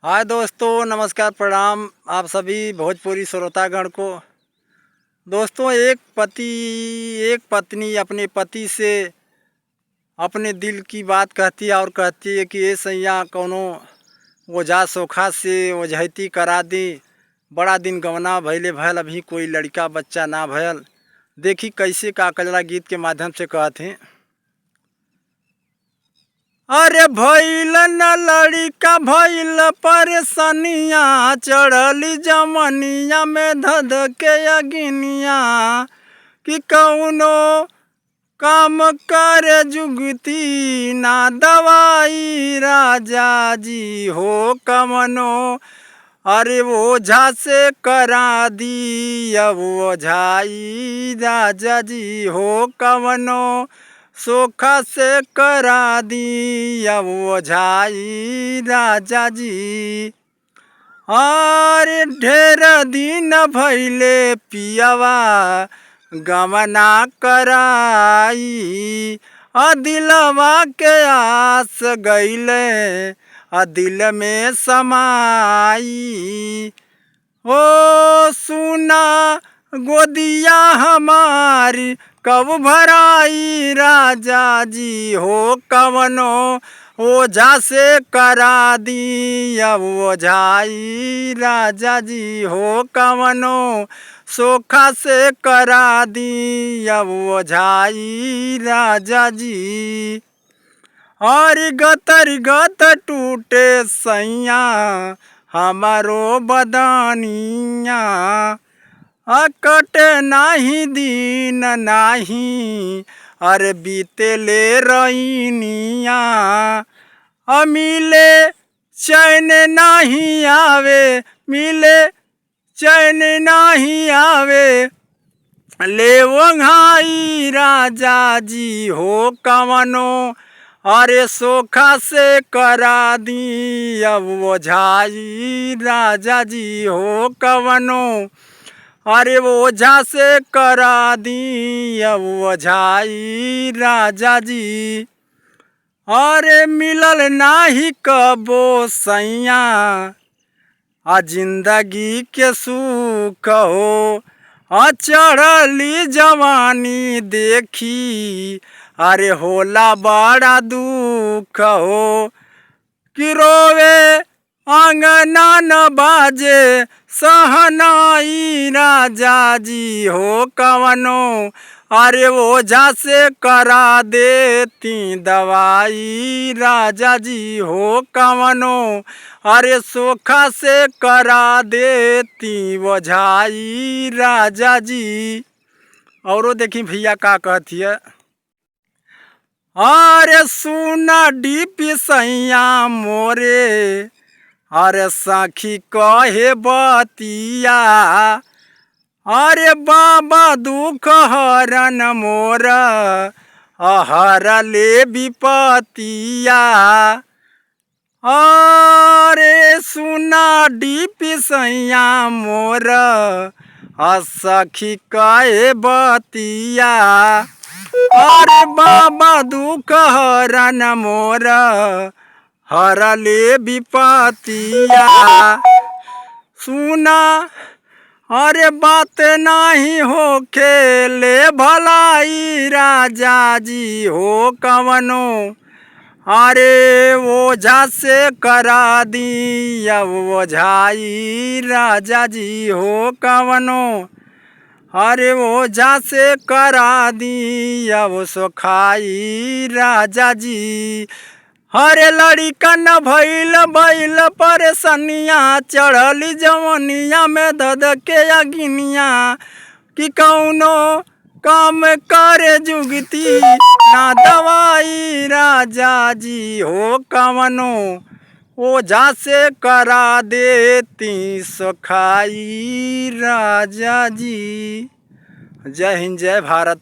हाय दोस्तों, नमस्कार, प्रणाम आप सभी भोजपुरी श्रोतागण को। दोस्तों, एक पत्नी अपने पति से अपने दिल की बात कहती है और कहती है कि ये सैया कौनो ओझा सोखा से ओझैती करा दी। बड़ा दिन गवना भइले भयल, अभी कोई लड़का बच्चा ना भयल। देखी कैसे का कजरा गीत के माध्यम से कहते हैं। अरे भइल न लड़का भइल परेशानिया, चढ़ली जमनिया में धध के अगिनिया। कि कौनो काम करे जुगती ना दवाई राजा जी हो कवनो। अरे ओझा से करा दी अब ओझाई राजा जी हो कवनो। सोखा से करा दी अब ओझाई राजा जी। अरे ढेर दिन भइले पियवा गमना कराई, दिलवा के आस गइले दिल में समाई। ओ सुना गोदिया हमारी कब भराई राजा जी हो कवनो। ओझा से करा दी अब ओझाई राजा जी हो कवनो। सोखा से करा दी अब ओझाई राजा जी। और गत टूटे सैया हमारो बदनिया। कटे नाही दिन नाही अरे बीते ले रईनिया। मिले चैन नहीं आवे, मिले चैन नहीं आवे। ले वंघाई राजा जी हो कवनो। अरे सोखा से करा दी अब ओझाई राजा जी हो कवनो। अरे ओझा से करा दी अब ओझाई राजा जी। अरे मिलल नाही कबो सैया जिंदगी के सुख हो। चढ़ली जवानी देखी अरे होला बड़ा दुख हो। कि रोवे अंगना न बाजे सहनाई राजा जी हो कवनो। अरे ओझा से करा देती दवाई राजा जी हो कवनो। अरे सोखा से करा देती ओझाई राजा जी। औरो देखी भैया का कहती है। अरे सुना डीपी सैया मोरे, अरे सखी कहे बतिया। अरे बाबा दुख हरन मोर हर ले विपतिया। अरे सुना डीपी सैया मोर सखी कहे बतिया। अरे बाबा दुख हरन मोर हर ले विपतिया। सुना अरे बात नहीं हो खेले भलाई राजा जी हो कवनो। अरे ओझा से करा दी अब ओझाई राजा जी हो कवनो। अरे ओझा से करा दी अब सोखाई राजा जी। हरे लड़का न भइल भइल परेशानिया, चढ़ली जवनिया में धध के अगिनिया। कि कौनो काम करे जुगती ना दवाई राजा जी हो कवनो। ओझा से करा देती सोखाई राजा जी। जय हिंद, जय भारत।